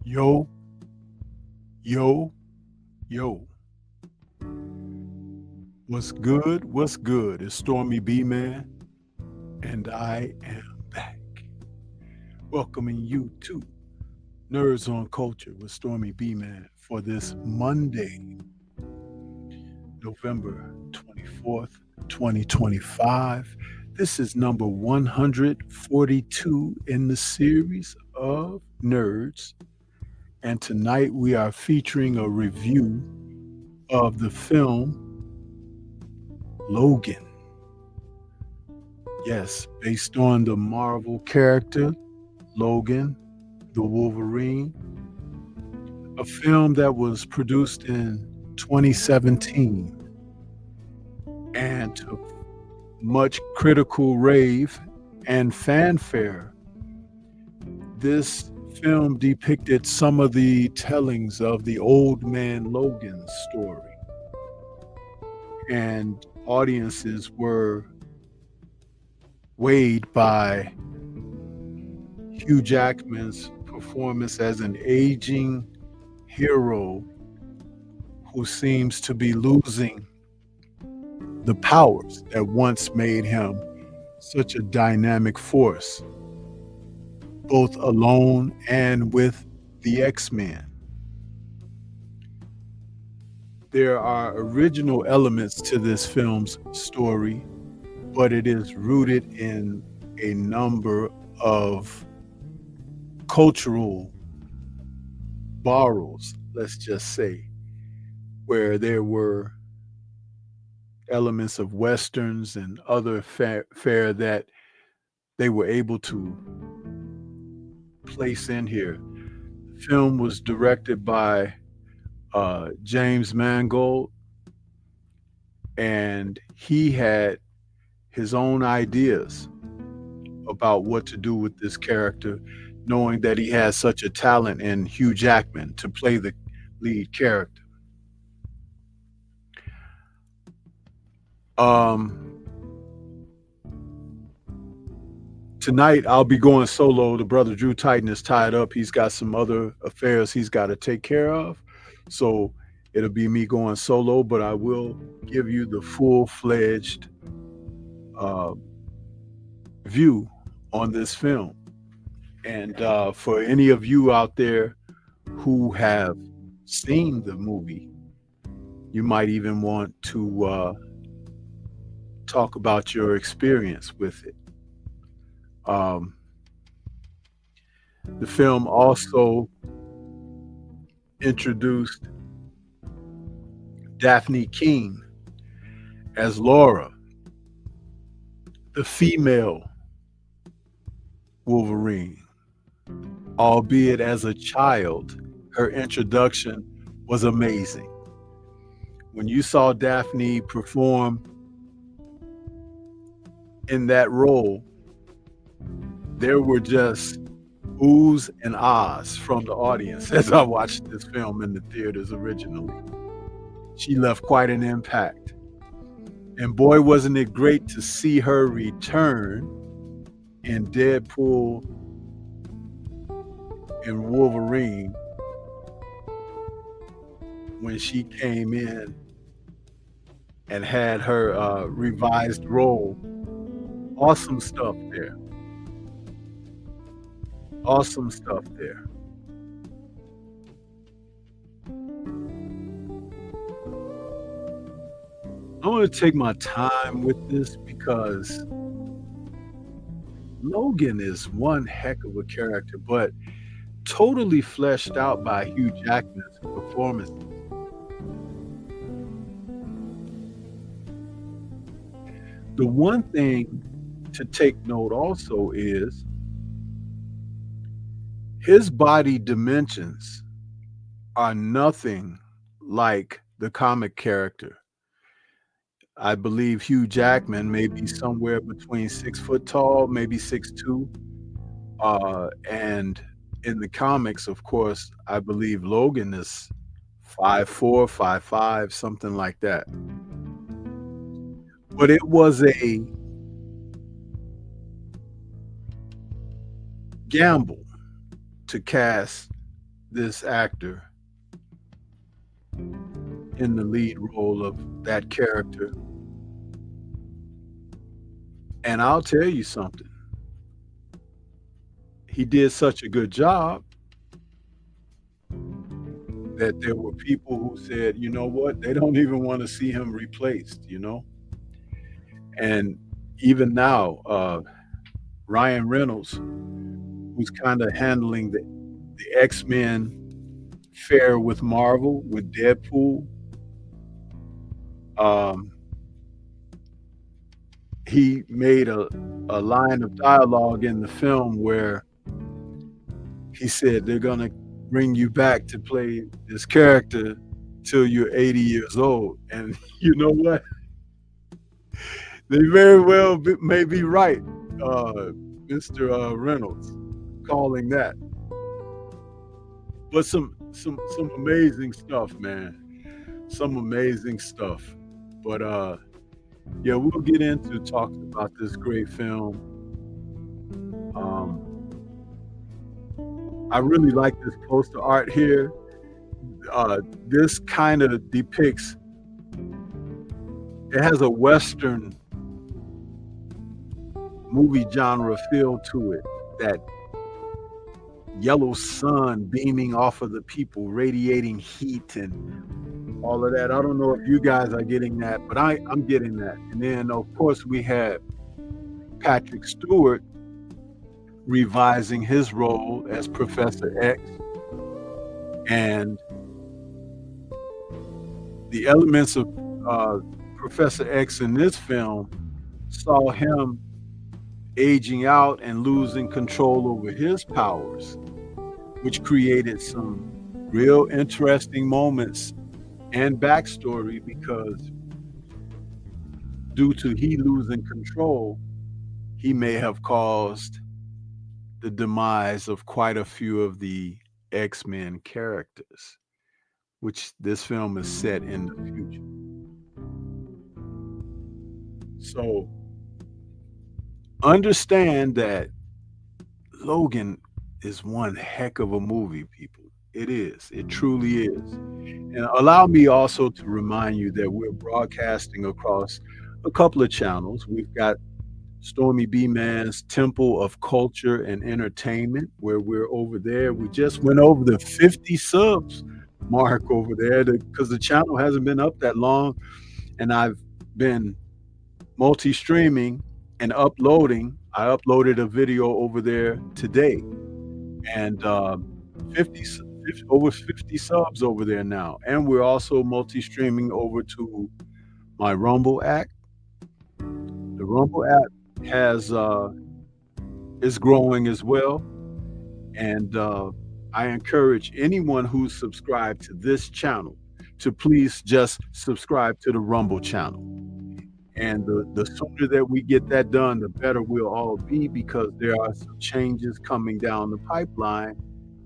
Yo, yo, yo. What's good? What's good? It's Stormybman, and I am back. Welcoming you to Nerds on Culture with Stormybman for this Monday, November 24th, 2025. This is number 142 in the series of Nerds. And tonight we are featuring a review of the film Logan. Yes, based on the Marvel character Logan, the Wolverine. A film that was produced in 2017 and took much critical rave and fanfare. This film depicted some of the tellings of the old man Logan story, and audiences were weighed by Hugh Jackman's performance as an aging hero who seems to be losing the powers that once made him such a dynamic force, both alone and with the X-Men. There are original elements to this film's story, but it is rooted in a number of cultural borrows, let's just say, where there were elements of Westerns and other fare that they were able to place in here. The film was directed by James Mangold, and he had his own ideas about what to do with this character, knowing that he has such a talent in Hugh Jackman to play the lead character. Um, Tonight I'll be going solo. The brother Drew Titan is tied up. He's got some other affairs he's got to take care of. So it'll be me going solo, but I will give you the full-fledged uh, view on this film. And for any of you out there who have seen the movie, you might even want to talk about your experience with it. Um, the film also introduced Daphne King as Laura, the female Wolverine. Albeit as a child, her introduction was amazing. When you saw Daphne perform in that role, there were just oohs and ahs from the audience as I watched this film in the theaters originally. She left quite an impact. And boy, wasn't it great to see her return in Deadpool and Wolverine when she came in and had her revised role. Awesome stuff there. Awesome stuff there. I want to take my time with this because Logan is one heck of a character, but totally fleshed out by Hugh Jackman's performance. The one thing to take note also is his body dimensions are nothing like the comic character. I believe Hugh Jackman may be somewhere between 6 foot tall, maybe 6'2". And in the comics, of course, I believe Logan is 5'4", 5'5", something like that. But it was a gamble to cast this actor in the lead role of that character. And I'll tell you something. He did such a good job that there were people who said, you know what, they don't even want to see him replaced, you know? And even now, Ryan Reynolds, who's kind of handling the X-Men fair with Marvel, with Deadpool, he made a line of dialogue in the film where he said they're going to bring you back to play this character till you're 80 years old. And you know what? They very well may be right, Mr. Reynolds, calling that. But some amazing stuff, man. Some amazing stuff. But yeah, we'll get into talking about this great film. I really like this poster art here. This kind of depicts, it has a Western movie genre feel to it. That yellow sun beaming off of the people, radiating heat and all of that. I don't know if you guys are getting that, but I'm getting that. And then, of course, we had Patrick Stewart revising his role as Professor X. And the elements of Professor X in this film saw him aging out and losing control over his powers, which created some real interesting moments and backstory, because due to he losing control, he may have caused the demise of quite a few of the X-Men characters. which this film is set in the future. So understand that Logan is one heck of a movie, people. It is. It truly is. And allow me also to remind you that we're broadcasting across a couple of channels. We've got Stormy B Man's Temple of Culture and Entertainment, where we're over there. We just went over the 50 subs mark over there because the channel hasn't been up that long. And I've been multi streaming and uploading. I uploaded a video over there today, and 50, over 50 subs over there now. And we're also multi streaming over to my Rumble app. The Rumble app has is growing as well, and I encourage anyone who's subscribed to this channel to please just subscribe to the Rumble channel. And the sooner that we get that done, the better we'll all be, because there are some changes coming down the pipeline,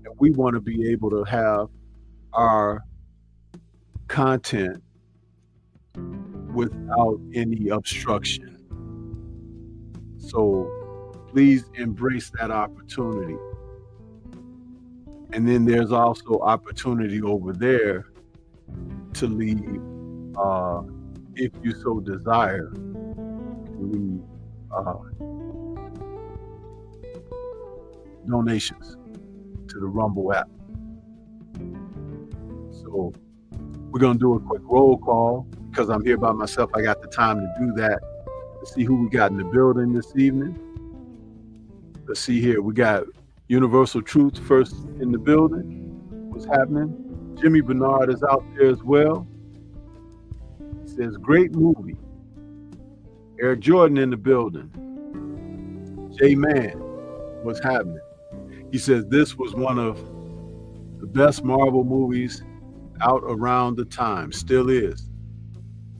and we want to be able to have our content without any obstruction. So please embrace that opportunity. And then there's also opportunity over there to leave, if you so desire, to leave donations to the Rumble app. So we're going to do a quick roll call because I'm here by myself. I got the time to do that. Let's see who we got in the building this evening. Let's see here. We got Universal Truth first in the building. What's happening? Jimmy Bernard is out there as well. He says, great movie. Eric Jordan in the building. J Man, what's happening? He says this was one of the best Marvel movies out around the time. Still is.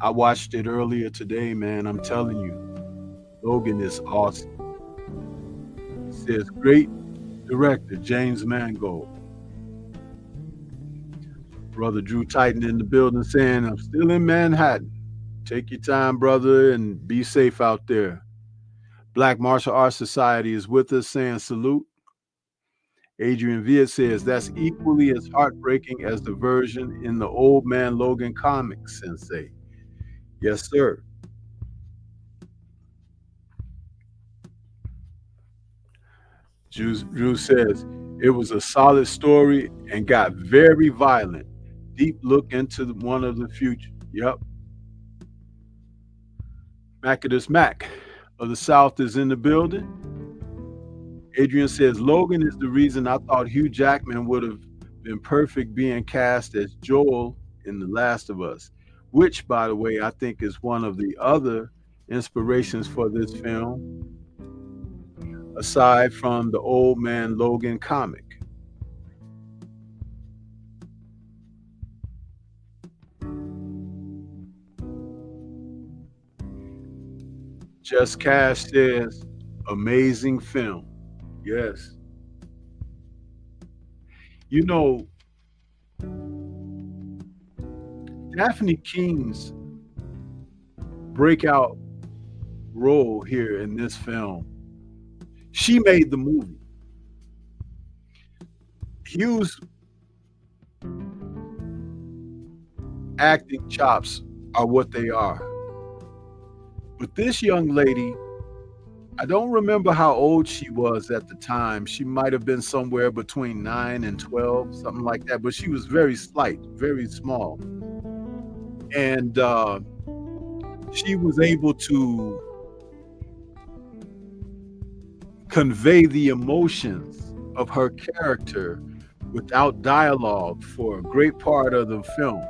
I watched it earlier today, man. I'm telling you, Logan is awesome. He says, great director, James Mangold. Brother Drew Titan in the building saying, I'm still in Manhattan. Take your time, brother, and be safe out there. Black Martial Arts Society is with us saying salute. Adrian Villa says, that's equally as heartbreaking as the version in the Old Man Logan comics, Sensei. Yes, sir. Drew says, it was a solid story and got very violent. Deep look into one of the future. Yep. Macadus Mac of the South is in the building. Adrian says, Logan is the reason I thought Hugh Jackman would have been perfect being cast as Joel in The Last of Us, which, by the way, I think is one of the other inspirations for this film, aside from the Old Man Logan comic. Just Cash says, amazing film. Yes. You know, Daphne King's breakout role here in this film, she made the movie. Hugh's acting chops are what they are. But this young lady, I don't remember how old she was at the time. She might have been somewhere between 9 and 12, something like that. But she was very slight, very small. And she was able to convey the emotions of her character without dialogue for a great part of the film.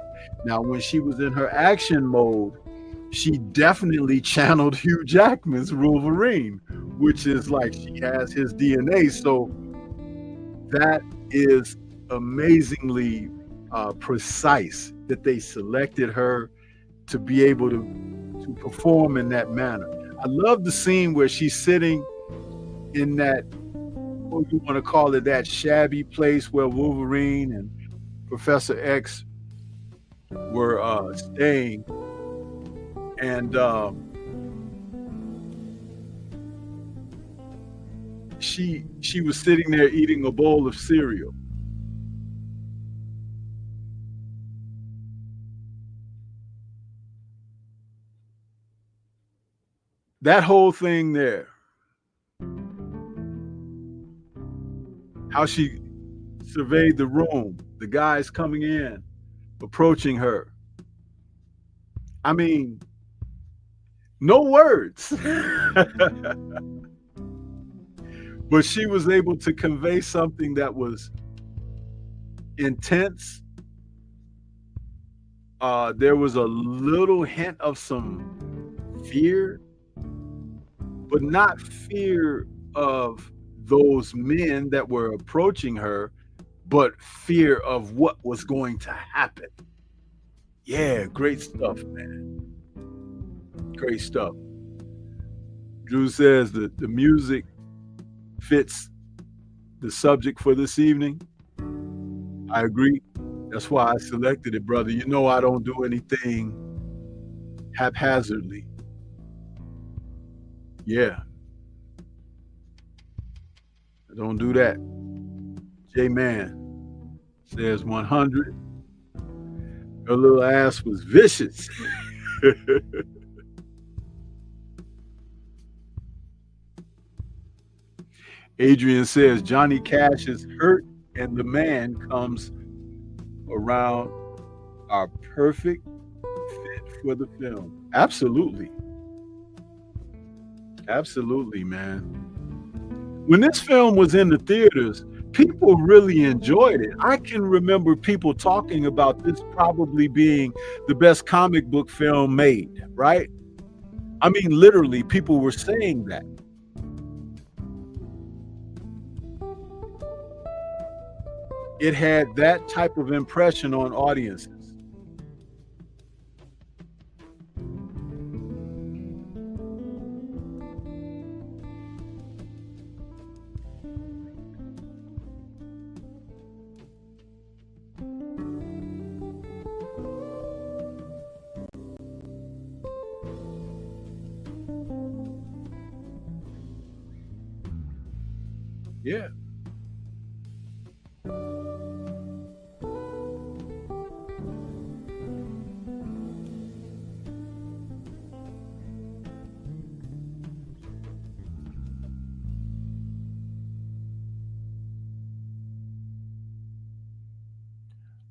Now, when she was in her action mode, she definitely channeled Hugh Jackman's Wolverine, which is like she has his DNA. So that is amazingly precise that they selected her to be able to perform in that manner. I love the scene where she's sitting in that, what you want to call it, that shabby place where Wolverine and Professor X were staying, and she was sitting there eating a bowl of cereal. That whole thing there, how she surveyed the room, the guys coming in, approaching her. I mean, no words. But she was able to convey something that was intense. There was a little hint of some fear, but not fear of those men that were approaching her, but fear of what was going to happen. Yeah, great stuff, man. Great stuff. Drew says that the music fits the subject for this evening. I agree. That's why I selected it, brother. You know I don't do anything haphazardly. Yeah, I don't do that. J Man says 100. Her little ass was vicious. Adrian says Johnny Cash is hurt and the man comes around are perfect fit for the film. Absolutely. Absolutely, man. When this film was in the theaters, people really enjoyed it. I can remember people talking about this probably being the best comic book film made, right? I mean, literally, people were saying that. It had that type of impression on audiences. Yeah.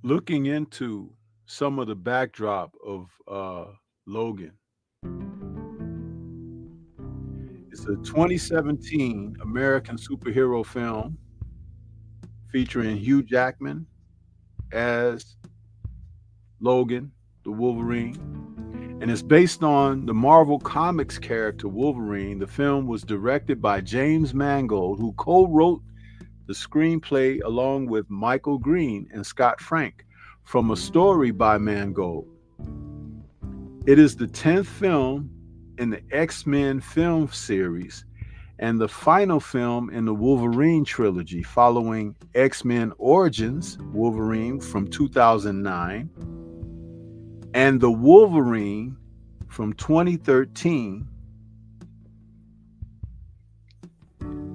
Looking into some of the backdrop of Logan, it's a 2017 American superhero film featuring Hugh Jackman as Logan, the Wolverine, and it's based on the Marvel Comics character Wolverine. The film was directed by James Mangold, who co-wrote the screenplay along with Michael Green and Scott Frank from a story by Mangold. It is the 10th film in the X-Men film series and the final film in the Wolverine trilogy following X-Men Origins Wolverine from 2009 and the Wolverine from 2013.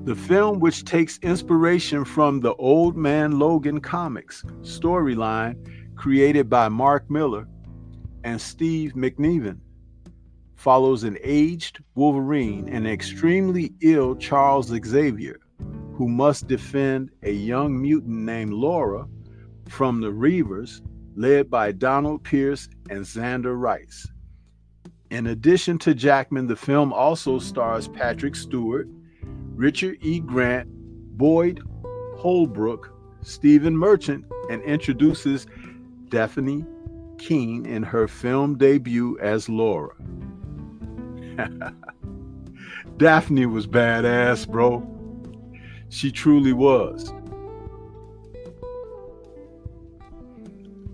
The film, which takes inspiration from the Old Man Logan comics storyline created by Mark Miller and Steve McNiven, follows an aged Wolverine and extremely ill Charles Xavier, who must defend a young mutant named Laura from the Reavers, led by Donald Pierce and Xander Rice. In addition to Jackman, the film also stars Patrick Stewart, Richard E. Grant, Boyd Holbrook, Stephen Merchant, and introduces Daphne Keane in her film debut as Laura. Daphne was badass, bro. She truly was.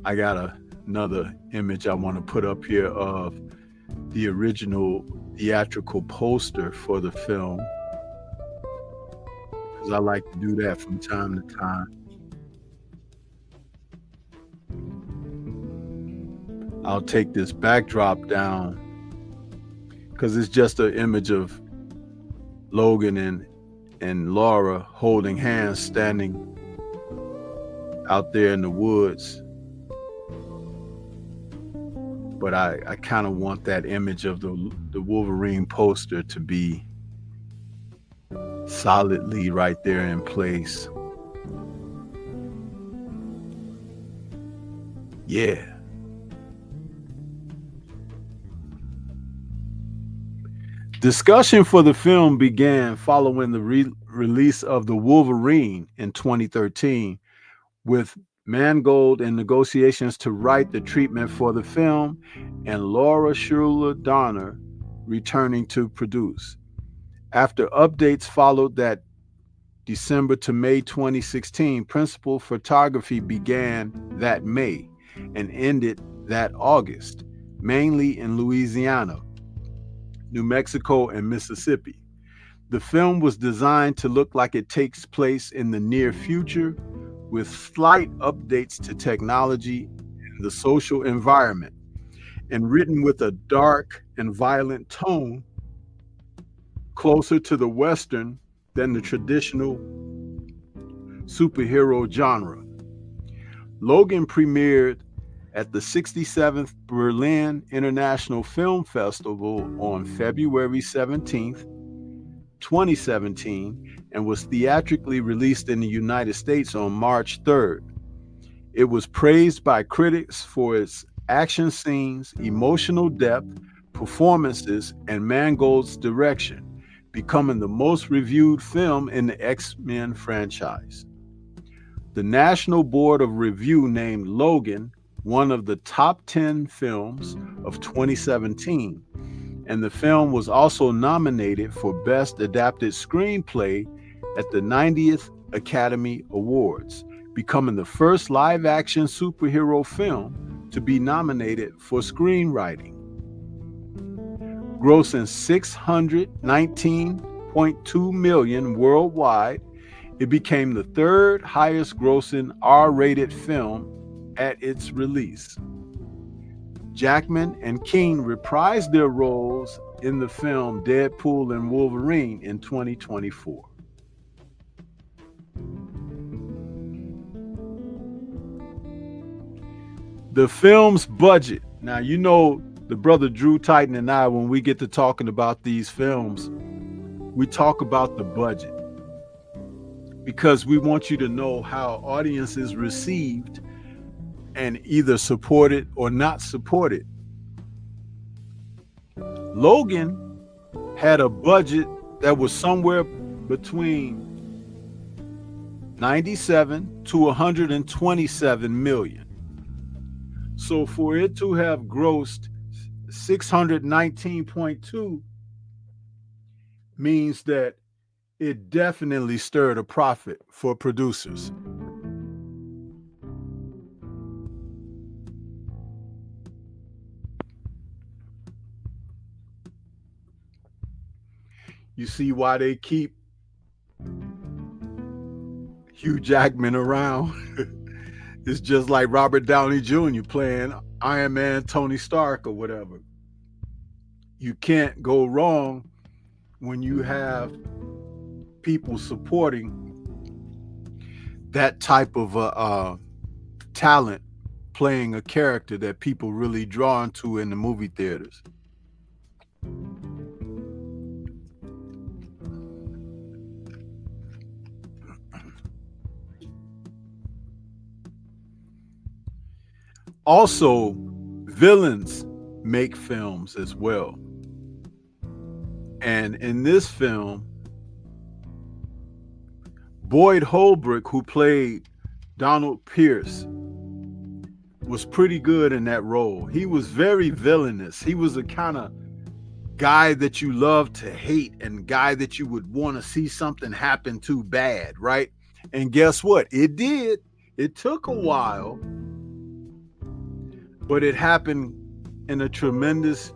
I got another image I want to put up here of the original theatrical poster for the film, because I like to do that from time to time. I'll take this backdrop down because it's just an image of Logan and Laura holding hands, standing out there in the woods. But I kind of want that image of the Wolverine poster to be solidly right there in place. Yeah. Discussion for the film began following the release of The Wolverine in 2013, with Mangold in negotiations to write the treatment for the film and Laura Schuler Donner returning to produce. After updates followed that December to May 2016, principal photography began that May and ended that August, mainly in Louisiana, New Mexico, and Mississippi. The film was designed to look like it takes place in the near future, with slight updates to technology and the social environment, and written with a dark and violent tone, closer to the Western than the traditional superhero genre. Logan premiered at the 67th Berlin International Film Festival on February 17th, 2017, and was theatrically released in the United States on March 3rd. It was praised by critics for its action scenes, emotional depth, performances, and Mangold's direction, becoming the most reviewed film in the X-Men franchise. The National Board of Review named Logan one of the top 10 films of 2017, and the film was also nominated for Best Adapted Screenplay at the 90th Academy Awards, becoming the first live-action superhero film to be nominated for screenwriting. Grossing $619.2 million worldwide, it became the third highest grossing R-rated film at its release. Jackman and King reprised their roles in the film Deadpool and Wolverine in 2024. The film's budget. Now, you know, the brother Drew Titan and I, when we get to talking about these films, we talk about the budget because we want you to know how audiences received and either support it or not support it. Logan had a budget that was somewhere between 97 to 127 million. So for it to have grossed 619.2 means that it definitely stirred a profit for producers. You see why they keep Hugh Jackman around? It's just like Robert Downey Jr. playing Iron Man, Tony Stark, or whatever. You can't go wrong when you have people supporting that type of talent, playing a character that people really drawn to in the movie theaters. Also, villains make films as well. And in this film, Boyd Holbrook, who played Donald Pierce, was pretty good in that role. He was very villainous. He was a kind of guy that you love to hate and guy that you would want to see something happen to bad, right? And guess what? It did. It took a while, but it happened in a tremendous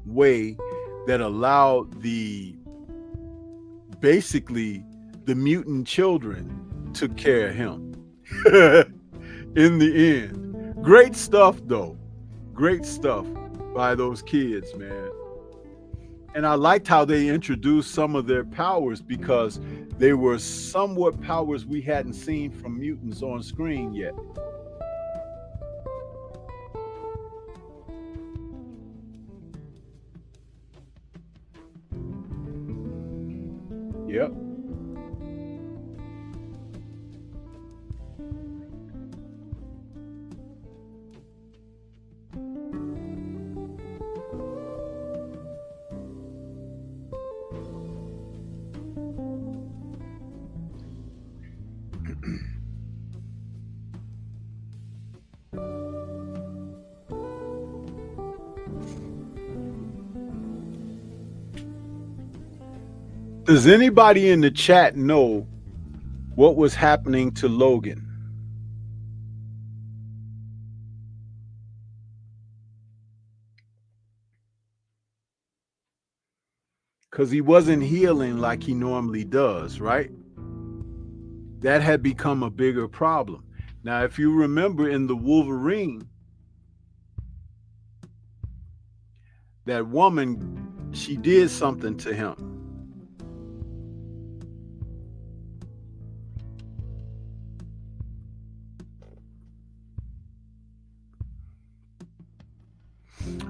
way that allowed basically the mutant children took care of him in the end. Great stuff though. Great stuff by those kids, man. And I liked how they introduced some of their powers because they were somewhat powers we hadn't seen from mutants on screen yet. Yep. Does anybody in the chat know what was happening to Logan? Because he wasn't healing like he normally does, right? That had become a bigger problem. Now, if you remember in the Wolverine, that woman, she did something to him.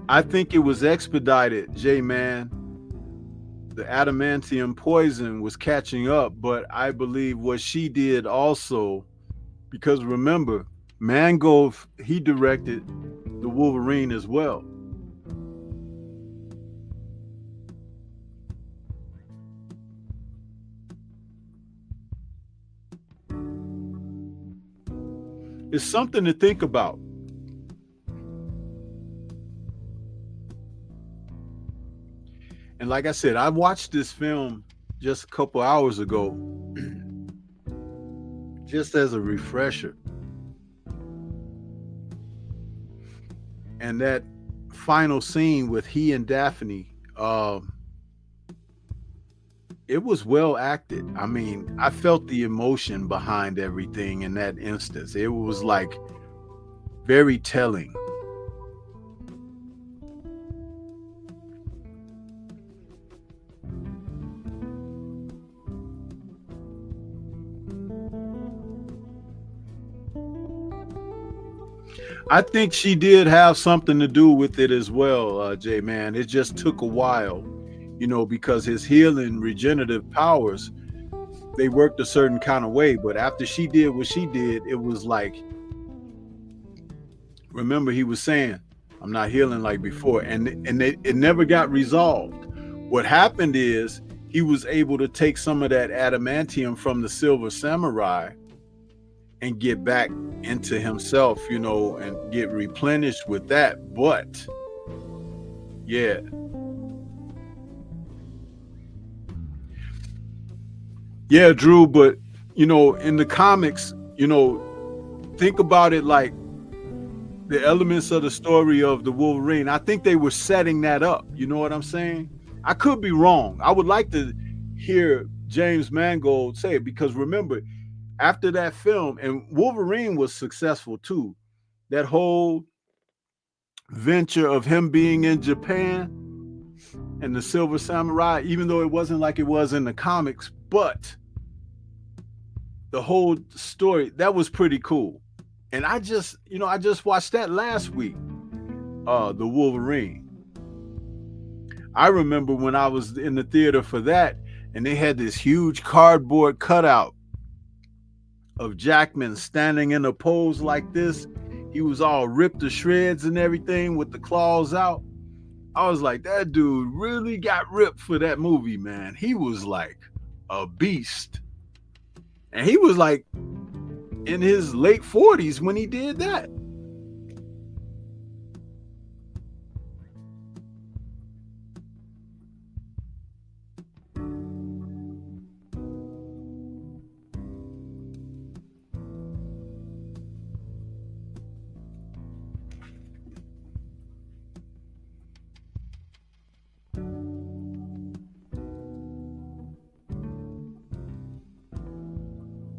I think it was expedited, J-Man. The adamantium poison was catching up, but I believe what she did also, because remember, Mangold, he directed the Wolverine as well. It's something to think about. And like I said, I watched this film just a couple hours ago, just as a refresher. And that final scene with he and Daphne, it was well acted. I mean, I felt the emotion behind everything in that instance. It was like very telling. I think she did have something to do with it as well, J-Man. It just took a while, because his healing regenerative powers, they worked a certain kind of way. But after she did what she did, it was like, remember he was saying, I'm not healing like before. And it never got resolved. What happened is he was able to take some of that adamantium from the Silver Samurai and get back into himself, and get replenished with that. But yeah, Drew, but in the comics, think about it like the elements of the story of the Wolverine. I think they were setting that up. You know what I'm saying? I could be wrong. I would like to hear James Mangold say it, because remember, after that film, and Wolverine was successful too, that whole venture of him being in Japan and the Silver Samurai, even though it wasn't like it was in the comics, but the whole story, that was pretty cool. And I just watched that last week, the Wolverine. I remember when I was in the theater for that, and they had this huge cardboard cutout of Jackman standing in a pose like this. He was all ripped to shreds and everything with the claws out. I was like, that dude really got ripped for that movie, man. He was like a beast. And he was like in his late 40s when he did that.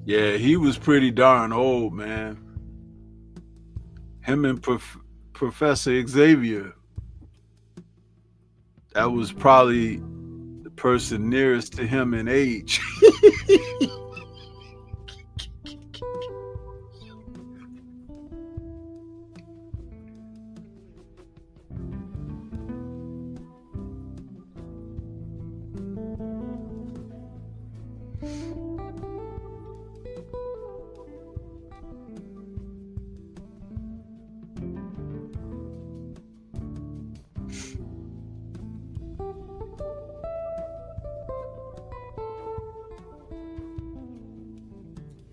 Yeah, he was pretty darn old, man. Him and Professor Xavier, that was probably the person nearest to him in age.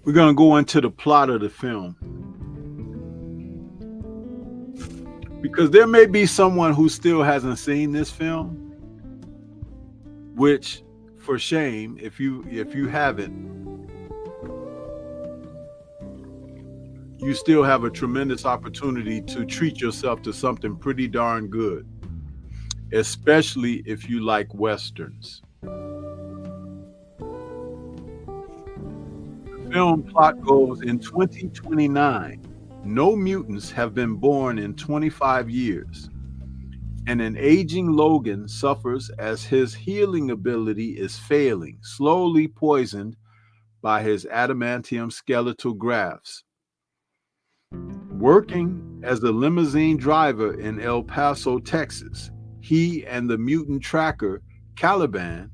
We're going to go into the plot of the film, because there may be someone who still hasn't seen this film, which, for shame, if you haven't, you still have a tremendous opportunity to treat yourself to something pretty darn good, especially if you like Westerns. Film plot goes: in 2029, no mutants have been born in 25 years, and an aging Logan suffers as his healing ability is failing, slowly poisoned by his adamantium skeletal grafts. Working as a limousine driver in El Paso, Texas, he and the mutant tracker Caliban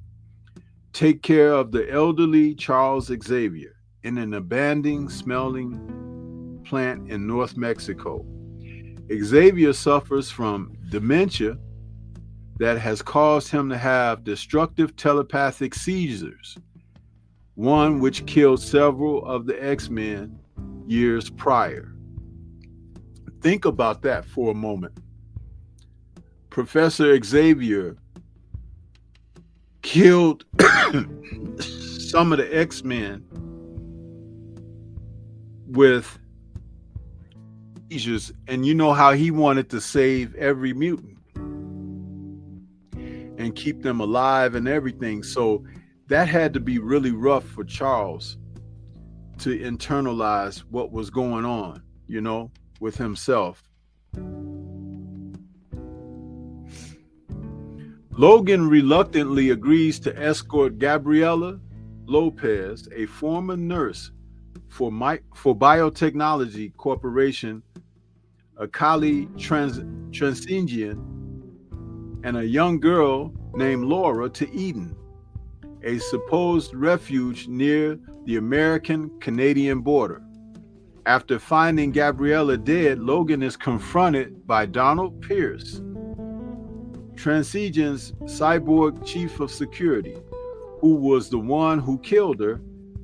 take care of the elderly Charles Xavier in an abandoned smelling plant in North Mexico. Xavier suffers from dementia that has caused him to have destructive telepathic seizures, one which killed several of the X-Men years prior. Think about that for a moment. Professor Xavier killed some of the X-Men with seizures, and you know how he wanted to save every mutant and keep them alive and everything. So that had to be really rough for Charles to internalize what was going on, you know, with himself. Logan reluctantly agrees to escort Gabriela Lopez, a former nurse for Biotechnology Corporation, a Kali Transindian, and a young girl named Laura to Eden, a supposed refuge near the American-Canadian border. After finding Gabriella dead, Logan is confronted by Donald Pierce, Transindian's cyborg chief of security, who was the one who killed her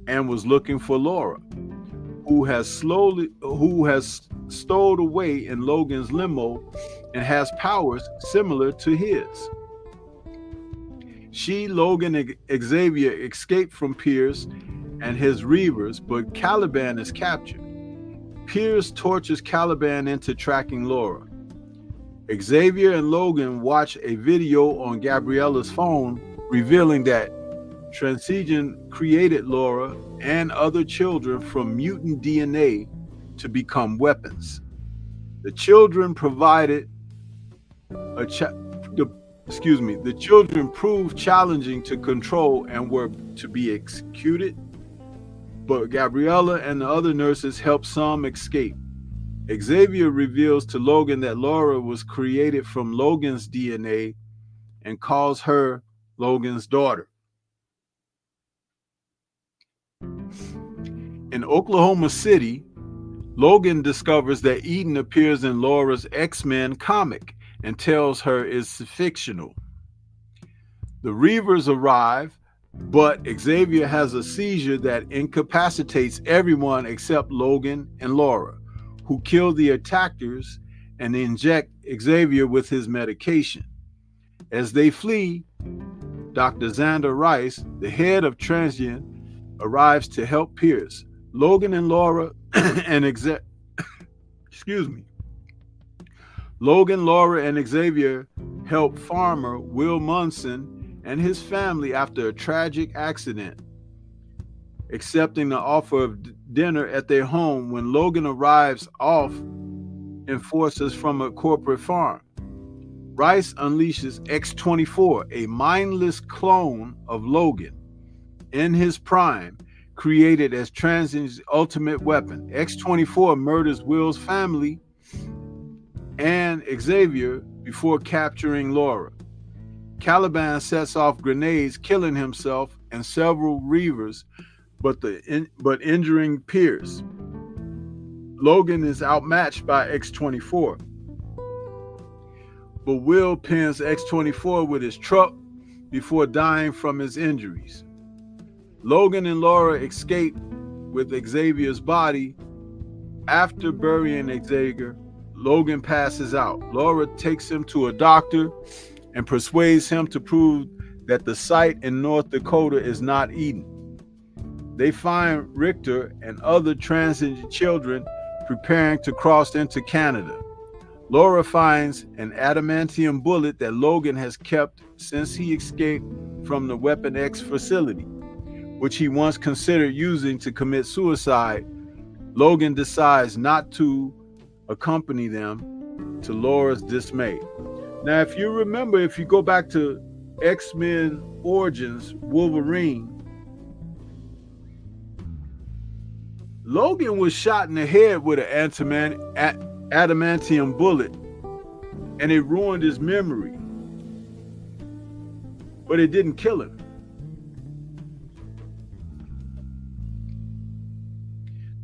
and was looking for Laura, who has stowed away in Logan's limo and has powers similar to his. She, Logan, and Xavier escape from Pierce and his Reavers, but Caliban is captured. Pierce tortures Caliban into tracking Laura. Xavier and Logan watch a video on Gabriella's phone revealing that Transindian created Laura and other children from mutant DNA to become weapons. The children proved challenging to control and were to be executed, but Gabriella and the other nurses helped some escape. Xavier reveals to Logan that Laura was created from Logan's DNA and calls her Logan's daughter. In Oklahoma City, Logan discovers that Eden appears in Laura's X-Men comic and tells her it's fictional. The Reavers arrive, but Xavier has a seizure that incapacitates everyone except Logan and Laura, who kill the attackers and inject Xavier with his medication. As they flee, Dr. Xander Rice, the head of Transition, arrives to help Pierce. Logan and Laura Logan, Laura, and Xavier help farmer Will Munson and his family after a tragic accident, accepting the offer of dinner at their home. When Logan arrives off enforcers from a corporate farm. Rice unleashes X-24, a mindless clone of Logan in his prime, created as Transient's ultimate weapon. X-24 murders Will's family and Xavier before capturing Laura. Caliban sets off grenades, killing himself and several Reavers, but injuring Pierce. Logan is outmatched by X-24, but Will pins X-24 with his truck before dying from his injuries. Logan and Laura escape with Xavier's body. After burying Xavier, Logan passes out. Laura takes him to a doctor and persuades him to prove that the site in North Dakota is not Eden. They find Richter and other transient children preparing to cross into Canada. Laura finds an adamantium bullet that Logan has kept since he escaped from the Weapon X facility, which he once considered using to commit suicide. Logan decides not to accompany them, to Laura's dismay. Now, if you remember, if you go back to X-Men Origins Wolverine, Logan was shot in the head with an adamantium bullet, and it ruined his memory, but it didn't kill him.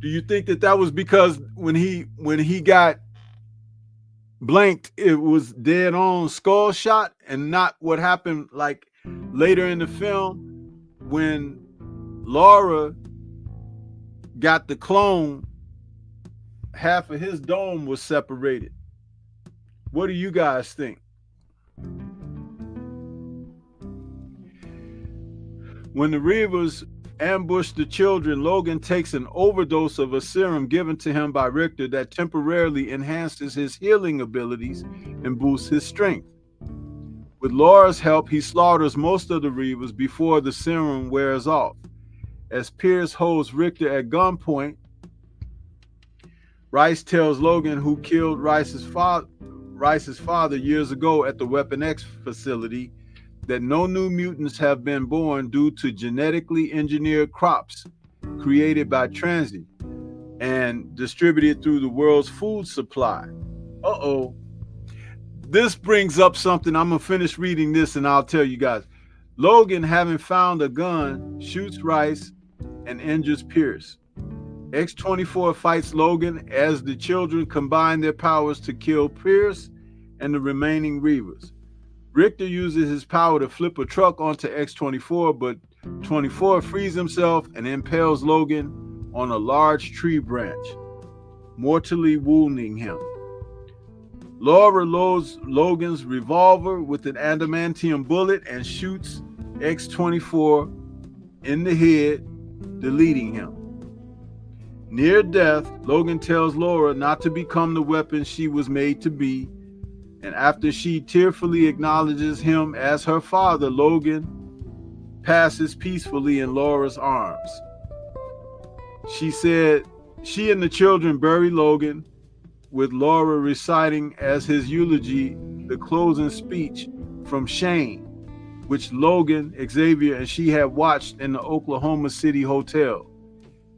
Do you think that was because when he got blanked, it was dead on skull shot, and not what happened like later in the film when Laura got the clone, half of his dome was separated? What do you guys think? When the Reavers ambush the children, Logan takes an overdose of a serum given to him by Richter that temporarily enhances his healing abilities and boosts his strength. With Laura's help, he slaughters most of the Reavers before the serum wears off. As Pierce holds Richter at gunpoint, Rice tells Logan, who killed Rice's father years ago at the Weapon X facility, that no new mutants have been born due to genetically engineered crops created by Transient and distributed through the world's food supply. This brings up something. I'm gonna finish reading this and I'll tell you guys. Logan, having found a gun, shoots Rice and injures Pierce. X-24 fights Logan as the children combine their powers to kill Pierce and the remaining Reavers. Richter uses his power to flip a truck onto X-24, but 24 frees himself and impales Logan on a large tree branch, mortally wounding him. Laura loads Logan's revolver with an adamantium bullet and shoots X-24 in the head, deleting him. Near death, Logan tells Laura not to become the weapon she was made to be, and after she tearfully acknowledges him as her father, Logan passes peacefully in Laura's arms. She said she and the children bury Logan, with Laura reciting as his eulogy the closing speech from Shane, which Logan, Xavier, and she had watched in the Oklahoma City hotel.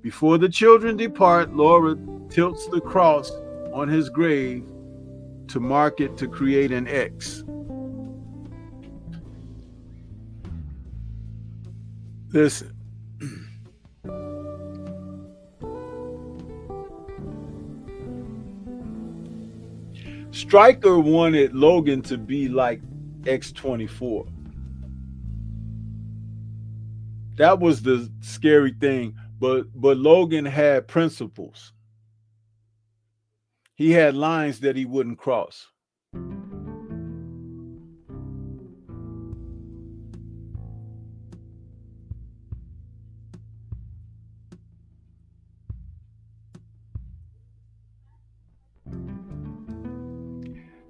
Before the children depart, Laura tilts the cross on his grave to mark it to create an X. Listen. Stryker wanted Logan to be like X-24. That was the scary thing. But Logan had principles. He had lines that he wouldn't cross.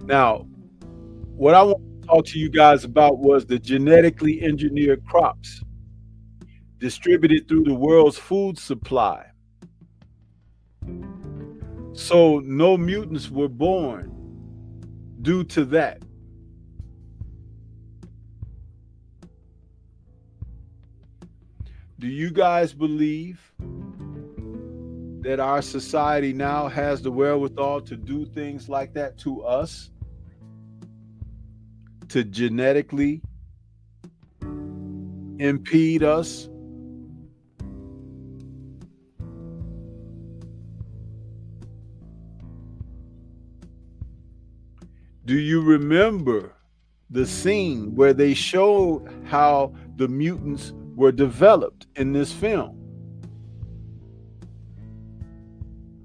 Now, what I want to talk to you guys about was the genetically engineered crops distributed through the world's food supply. So no mutants were born due to that. Do you guys believe that our society now has the wherewithal to do things like that to us? To genetically impede us? Do you remember the scene where they showed how the mutants were developed in this film?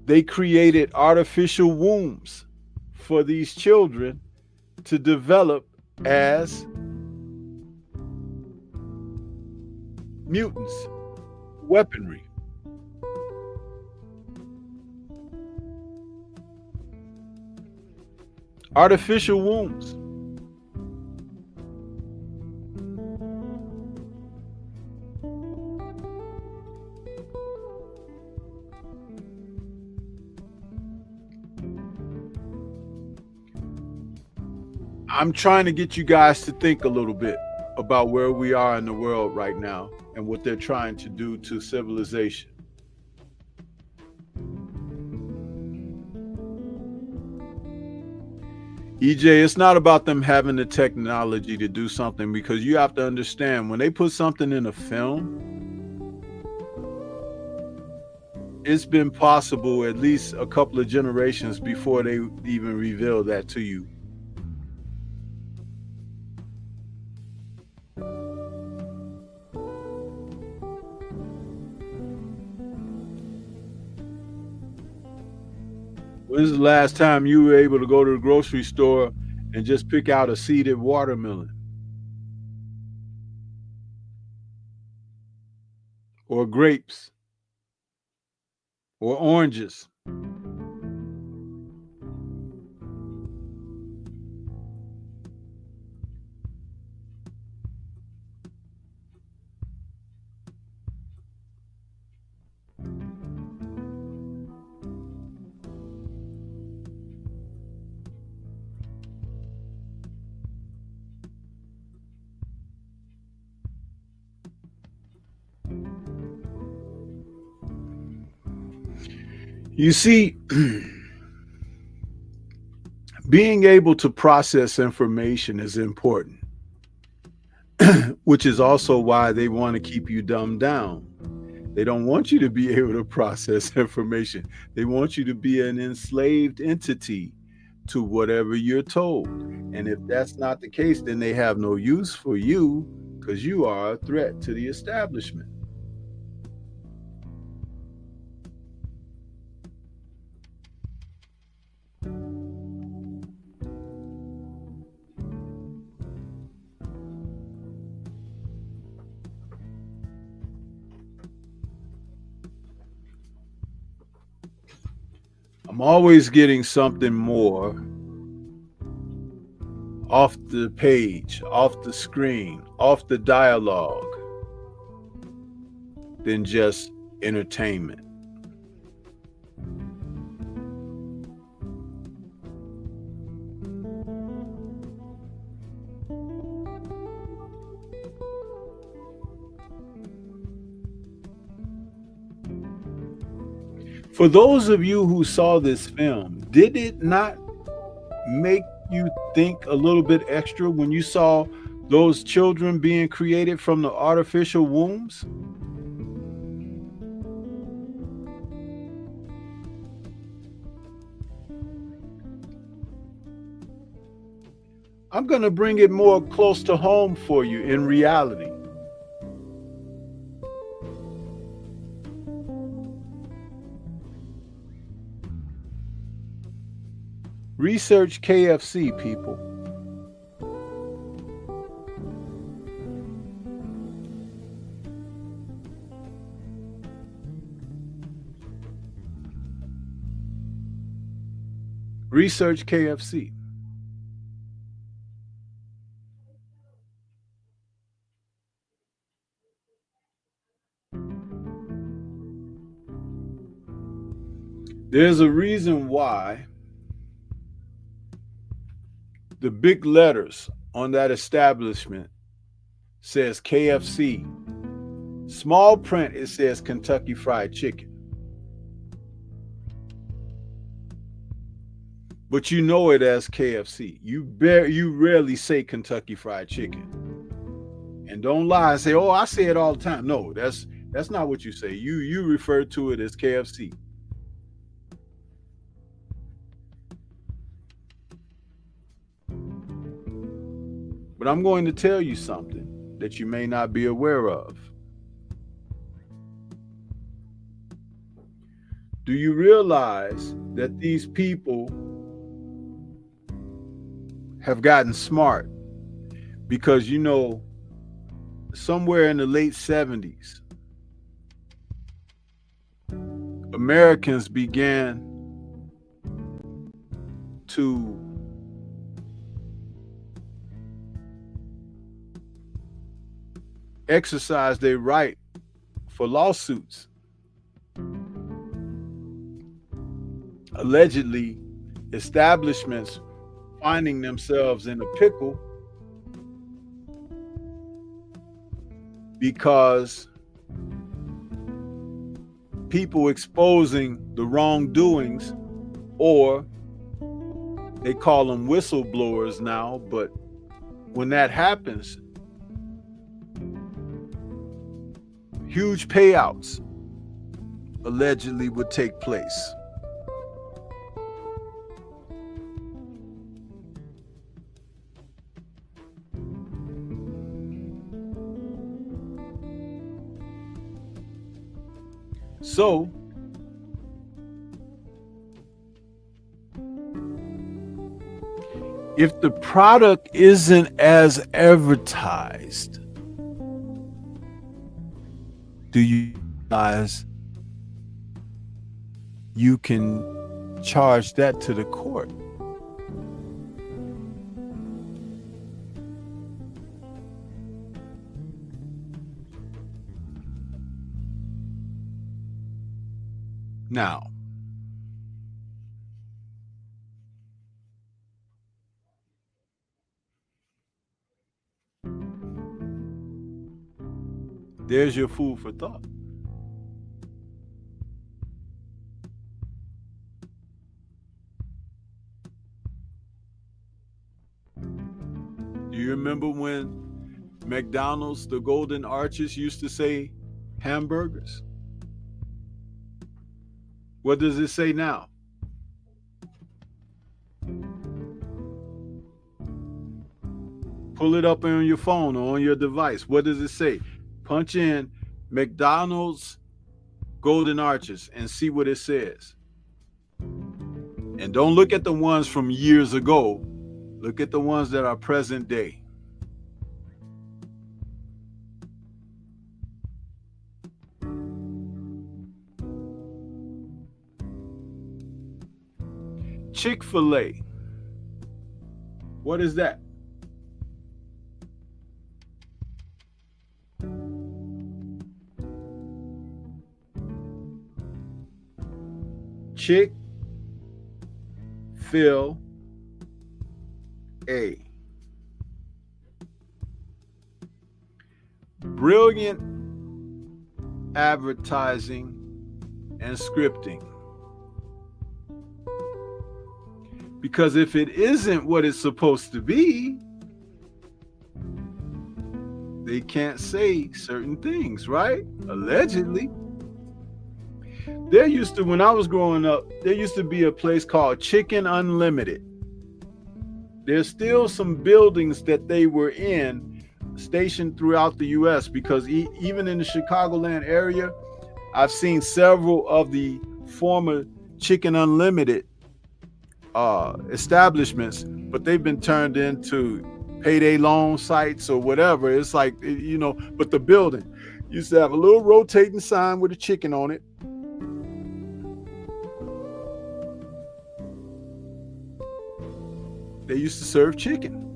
They created artificial wombs for these children to develop as mutants, weaponry. Artificial wombs. I'm trying to get you guys to think a little bit about where we are in the world right now and what they're trying to do to civilization. EJ, it's not about them having the technology to do something, because you have to understand, when they put something in a film, it's been possible at least a couple of generations before they even reveal that to you. When's the last time you were able to go to the grocery store and just pick out a seeded watermelon or grapes or oranges? You see, being able to process information is important, which is also why they want to keep you dumbed down. They don't want you to be able to process information. They want you to be an enslaved entity to whatever you're told. And if that's not the case, then they have no use for you, because you are a threat to the establishment. I'm always getting something more off the page, off the screen, off the dialogue than just entertainment. For those of you who saw this film, did it not make you think a little bit extra when you saw those children being created from the artificial wombs? I'm going to bring it more close to home for you in reality. Research KFC, people. Research KFC. There's a reason why the big letters on that establishment says KFC. Small print, it says Kentucky Fried Chicken. But you know it as KFC. You rarely say Kentucky Fried Chicken. And don't lie and say, "Oh, I say it all the time." No, that's not what you say. You refer to it as KFC. But I'm going to tell you something that you may not be aware of. Do you realize that these people have gotten smart? Because, you know, somewhere in the late 70s, Americans began to exercise their right for lawsuits. Allegedly, establishments finding themselves in a pickle because people exposing the wrongdoings, or they call them whistleblowers now, but when that happens, huge payouts allegedly would take place. So, if the product isn't as advertised, do you realize you can charge that to the court? Now, there's your food for thought. Do you remember when McDonald's, the Golden Arches, used to say hamburgers? What does it say now? Pull it up on your phone or on your device. What does it say? Punch in McDonald's Golden Arches and see what it says. And don't look at the ones from years ago. Look at the ones that are present day. Chick-fil-A. What is that? Chick-fil-A. Brilliant advertising and scripting. Because if it isn't what it's supposed to be, they can't say certain things, right? Allegedly. There used to, when I was growing up, there used to be a place called Chicken Unlimited. There's still some buildings that they were in, stationed throughout the U.S., because even in the Chicagoland area, I've seen several of the former Chicken Unlimited establishments, but they've been turned into payday loan sites or whatever. It's like, you know, but the building used to have a little rotating sign with a chicken on it. They used to serve chicken.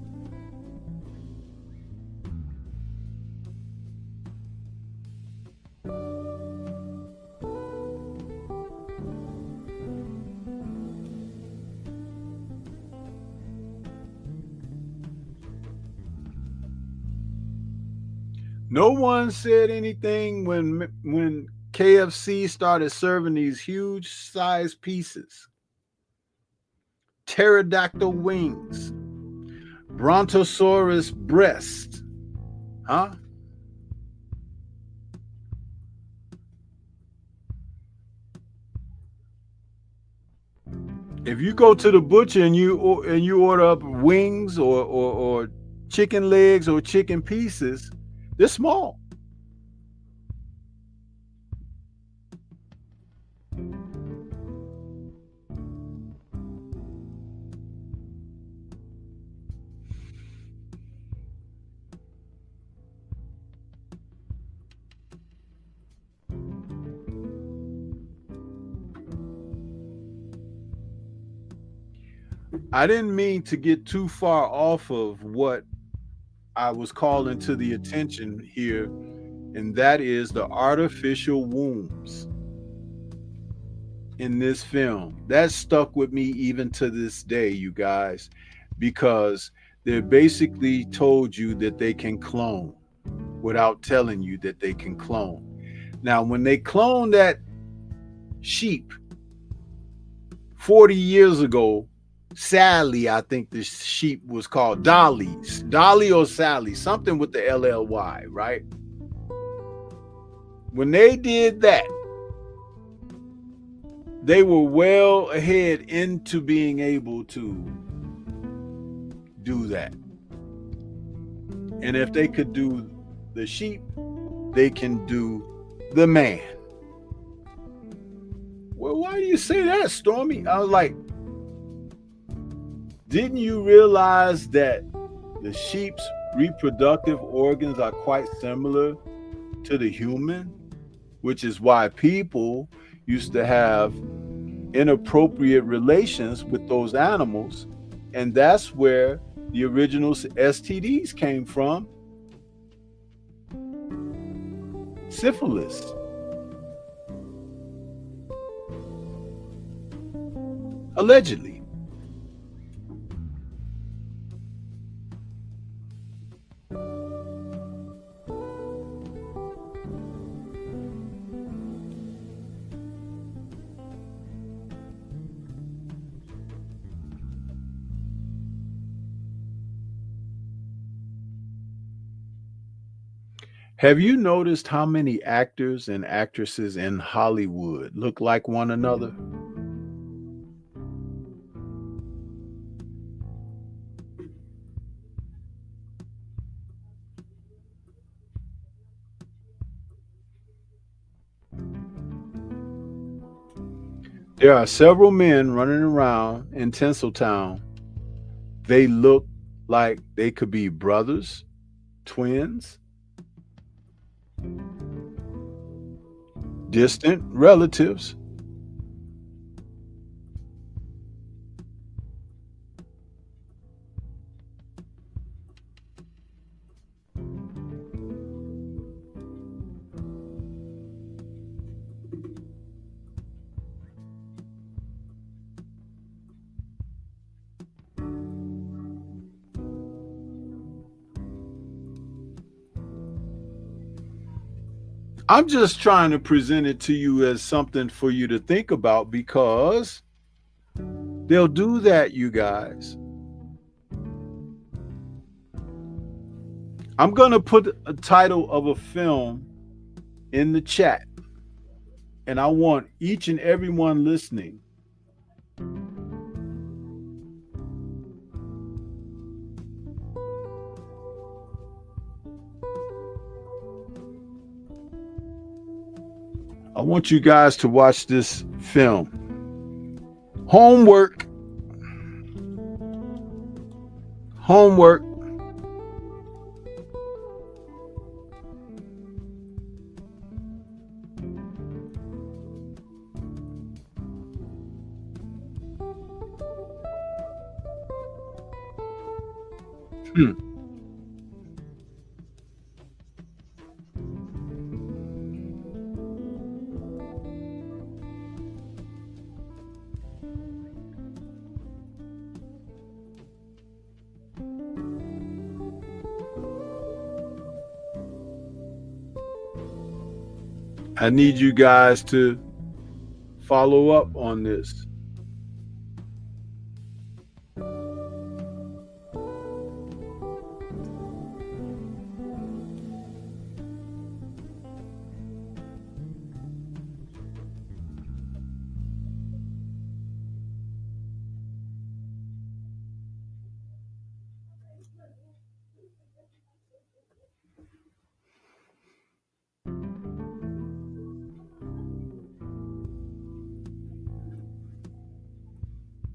No one said anything when KFC started serving these huge size pieces. Pterodactyl wings, brontosaurus breast. Huh? If you go to the butcher and you order up wings or chicken legs or chicken pieces, they're small. I didn't mean to get too far off of what I was calling to the attention here, and that is the artificial wombs in this film. That stuck with me even to this day, you guys, because they basically told you that they can clone without telling you that they can clone. Now, when they cloned that sheep 40 years ago, Sally, I think the sheep was called Dolly or Sally, something with the LLY, right? When they did that, they were well ahead into being able to do that. And if they could do the sheep, they can do the man. Well, why do you say that, Stormy? I was like, didn't you realize that the sheep's reproductive organs are quite similar to the human? Which is why people used to have inappropriate relations with those animals. And that's where the original STDs came from. Syphilis. Allegedly. Have you noticed how many actors and actresses in Hollywood look like one another? There are several men running around in Tinseltown. They look like they could be brothers, twins, distant relatives. I'm just trying to present it to you as something for you to think about because they'll do that, you guys. I'm going to put a title of a film in the chat, and I want each and everyone listening I want you guys to watch this film. Homework. Homework. Hmm. I need you guys to follow up on this.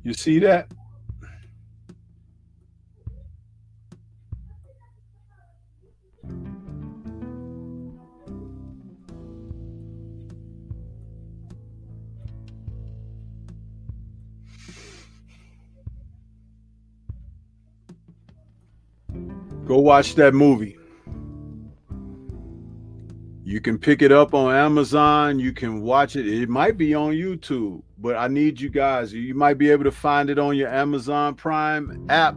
You see that? Go watch that movie. You can pick it up on Amazon. You can watch it. It might be on YouTube, but I need you guys. You might be able to find it on your Amazon Prime app.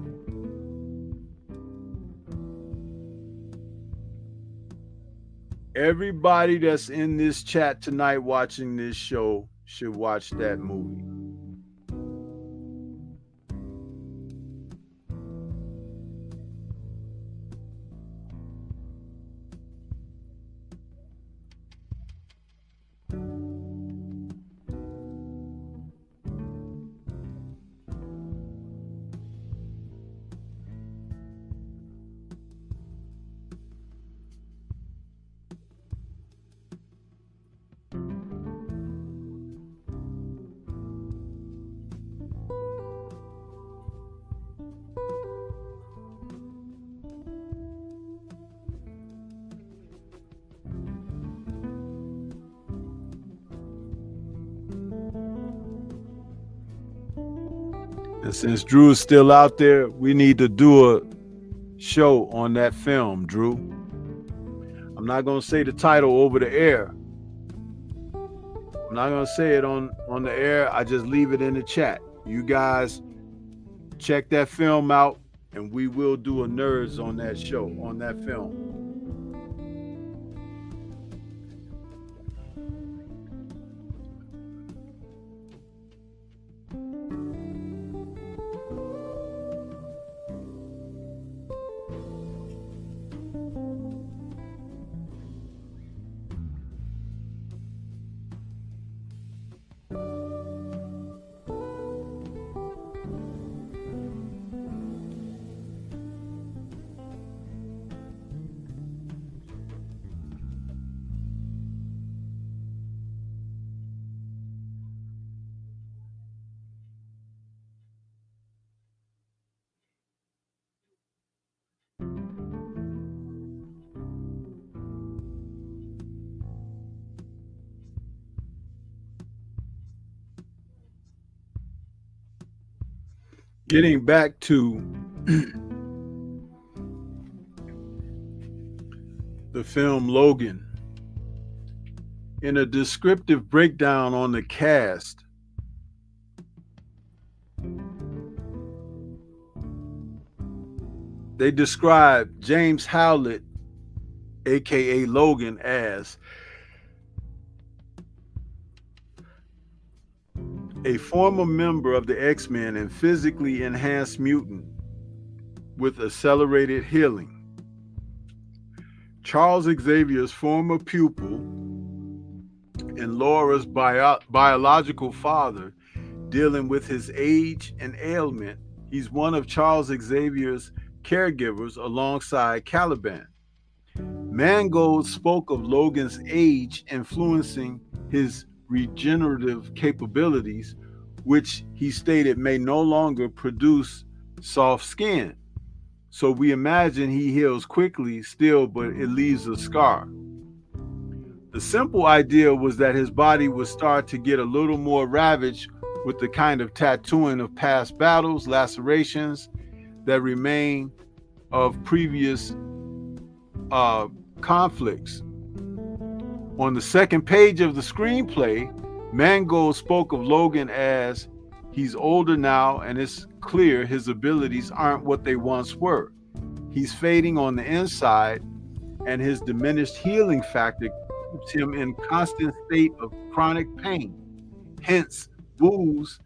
Everybody that's in this chat tonight watching this show should watch that movie. And since Drew is still out there, we need to do a show on that film, Drew. I'm not going to say the title over the air. I'm not going to say it on the air. I just leave it in the chat. You guys check that film out, and we will do a Nerds on that show, on that film. Getting back to the film Logan, in a descriptive breakdown on the cast, they describe James Howlett, aka Logan, as a former member of the X-Men and physically enhanced mutant with accelerated healing. Charles Xavier's former pupil and Laura's biological father, dealing with his age and ailment. He's one of Charles Xavier's caregivers alongside Caliban. Mangold spoke of Logan's age influencing his regenerative capabilities, which he stated may no longer produce soft skin. So we imagine he heals quickly still, but it leaves a scar. The simple idea was that his body would start to get a little more ravaged with the kind of tattooing of past battles, lacerations that remain of previous conflicts. On the second page of the screenplay, Mangold spoke of Logan as he's older now and it's clear his abilities aren't what they once were. He's fading on the inside and his diminished healing factor keeps him in constant state of chronic pain, hence booze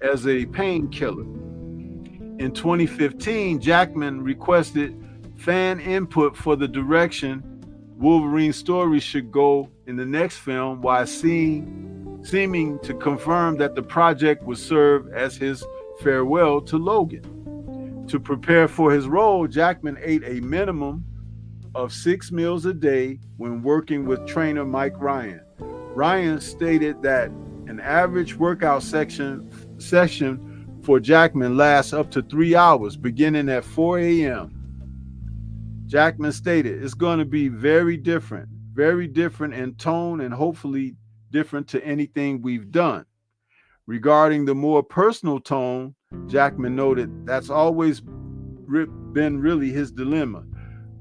as a painkiller. In 2015, Jackman requested fan input for the direction Wolverine's story should go in the next film, while seeming to confirm that the project would serve as his farewell to Logan. To prepare for his role, Jackman ate a minimum of 6 meals a day when working with trainer Mike Ryan. Ryan stated that an average workout session for Jackman lasts up to 3 hours, beginning at 4 a.m. Jackman stated, "It's going to be very different in tone and hopefully different to anything we've done." Regarding the more personal tone, Jackman noted that's always been really his dilemma,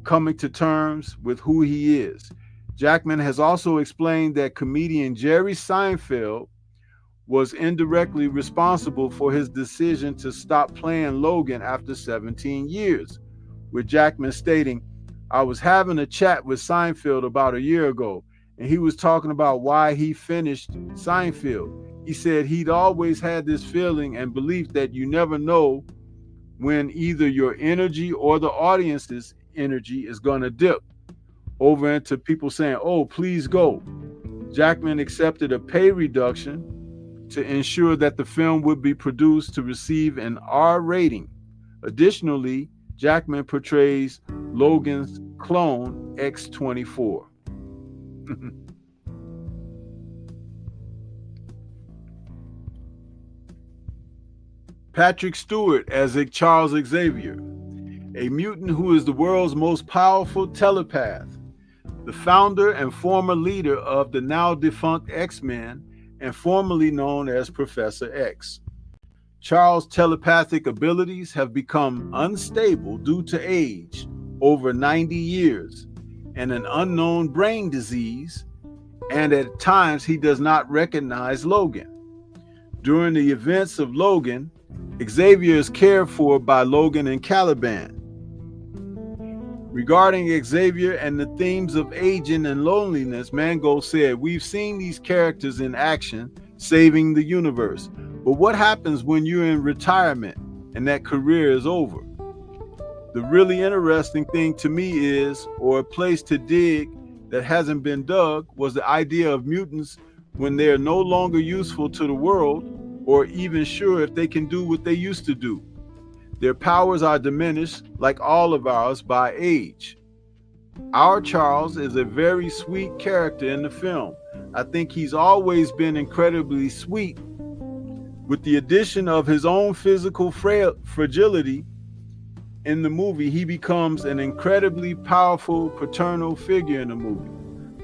coming to terms with who he is. Jackman has also explained that comedian Jerry Seinfeld was indirectly responsible for his decision to stop playing Logan after 17 years, with Jackman stating, "I was having a chat with Seinfeld about a year ago, and he was talking about why he finished Seinfeld. He said he'd always had this feeling and belief that you never know when either your energy or the audience's energy is going to dip over into people saying, 'Oh, please go.' Jackman accepted a pay reduction to ensure that the film would be produced to receive an R rating. Additionally, Jackman portrays Logan's clone, X-24. Patrick Stewart as Charles Xavier, a mutant who is the world's most powerful telepath, the founder and former leader of the now defunct X-Men and formerly known as Professor X. Charles' telepathic abilities have become unstable due to age, over 90 years, and an unknown brain disease, and at times he does not recognize Logan. During the events of Logan, Xavier is cared for by Logan and Caliban. Regarding Xavier and the themes of aging and loneliness, Mangold said, "We've seen these characters in action, saving the universe. But what happens when you're in retirement and that career is over? The really interesting thing to me is, or a place to dig that hasn't been dug, was the idea of mutants when they are no longer useful to the world or even sure if they can do what they used to do. Their powers are diminished, like all of ours, by age. Our Charles is a very sweet character in the film. I think he's always been incredibly sweet. With the addition of his own physical fragility in the movie, he becomes an incredibly powerful paternal figure in the movie.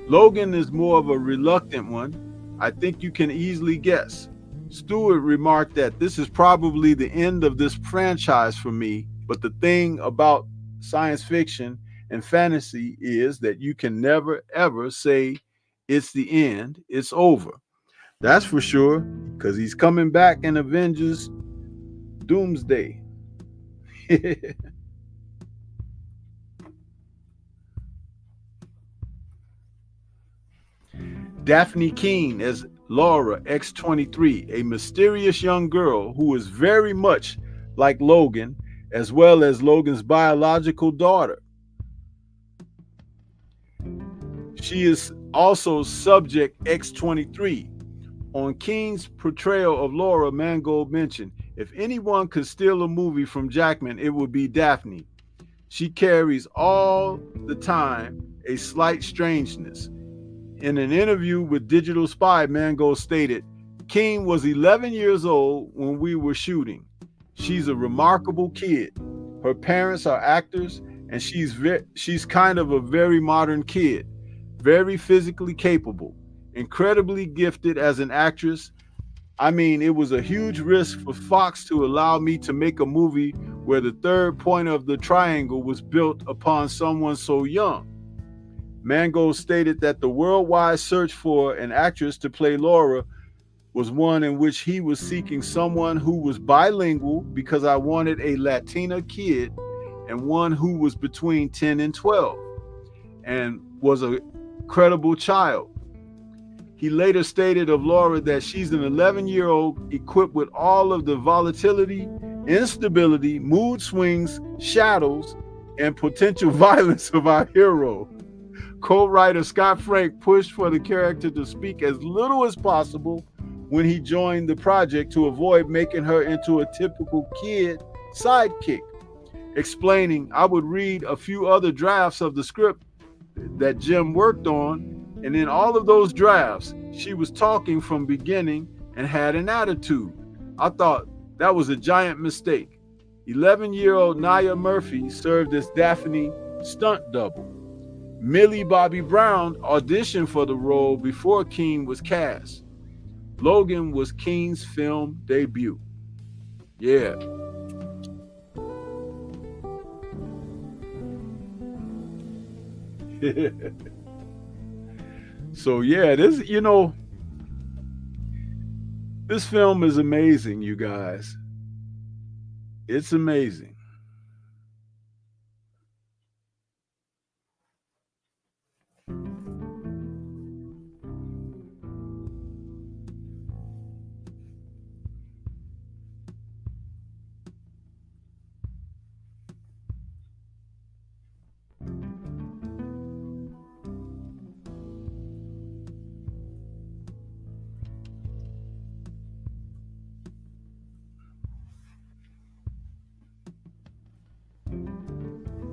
Logan is more of a reluctant one. I think you can easily guess." Stewart remarked that this is probably the end of this franchise for me, but the thing about science fiction and fantasy is that you can never ever say it's the end, it's over. That's for sure, because he's coming back in Avengers Doomsday. Daphne Keane as Laura, X-23, a mysterious young girl who is very much like Logan, as well as Logan's biological daughter. She is also subject X-23. On Keane's portrayal of Laura, Mangold mentioned, "If anyone could steal a movie from Jackman, it would be Daphne. She carries all the time a slight strangeness." In an interview with Digital Spy, Mangold stated, "Keane was 11 years old when we were shooting. She's a remarkable kid. Her parents are actors, and she's kind of a very modern kid, very physically capable, incredibly gifted as an actress. I mean, it was a huge risk for Fox to allow me to make a movie where the third point of the triangle was built upon someone so young." Mangold stated that the worldwide search for an actress to play Laura was one in which he was seeking someone who was bilingual, because I wanted a Latina kid, and one who was between 10 and 12 and was a credible child. He later stated of Laura that she's an 11-year-old equipped with all of the volatility, instability, mood swings, shadows, and potential violence of our hero. Co-writer Scott Frank pushed for the character to speak as little as possible when he joined the project to avoid making her into a typical kid sidekick, explaining, "I would read a few other drafts of the script that Jim worked on, and in all of those drafts, she was talking from beginning and had an attitude. I thought that was a giant mistake." 11-year-old Nia Murphy served as Daphne stunt double. Millie Bobby Brown auditioned for the role before Keene was cast. Logan was Keene's film debut. Yeah. So yeah, this film is amazing, you guys. It's amazing.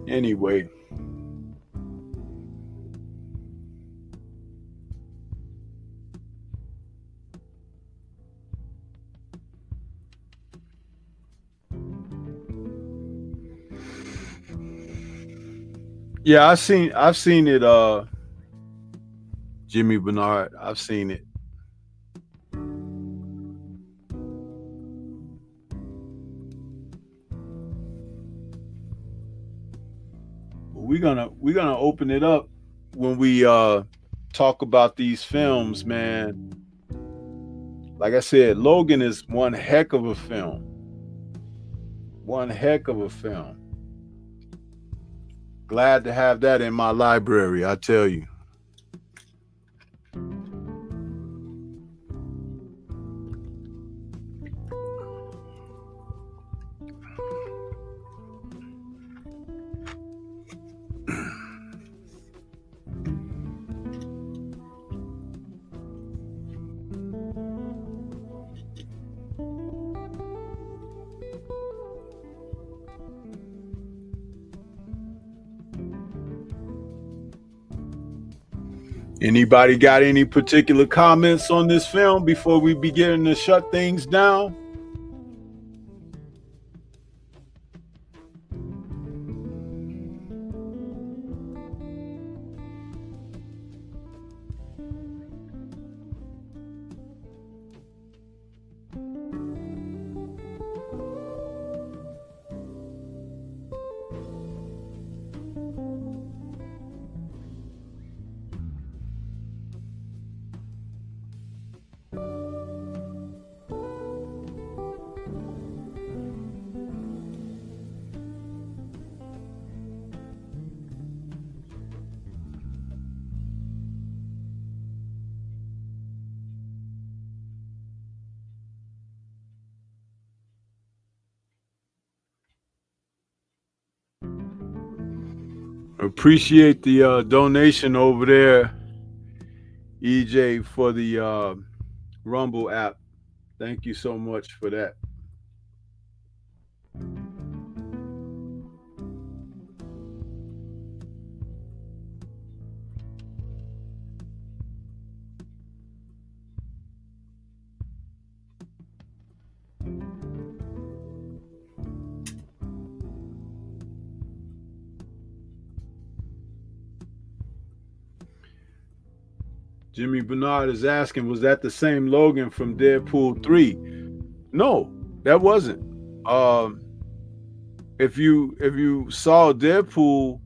Anyway, yeah, I've seen it, Jimmy Bernard. I've seen it. We're gonna open it up when we talk about these films, man. Like I said, Logan is one heck of a film. One heck of a film. Glad to have that in my library, I tell you. Anybody got any particular comments on this film before we begin to shut things down? Appreciate the donation over there, EJ, for the Rumble app. Thank you so much for that. Jimmy Bernard is asking, was that the same Logan from Deadpool 3? No, that wasn't. If you saw Deadpool,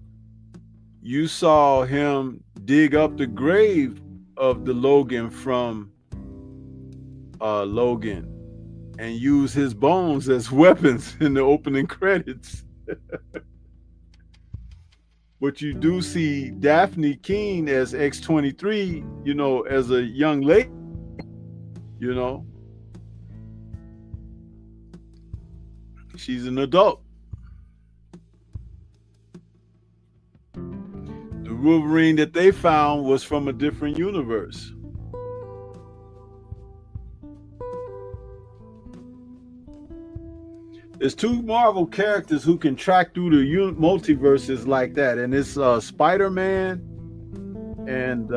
you saw him dig up the grave of the Logan from Logan and use his bones as weapons in the opening credits. But you do see Daphne Keene as X-23, as a young lady, you know. She's an adult. The Wolverine that they found was from a different universe. There's two Marvel characters who can track through the multiverses like that, and it's Spider-Man and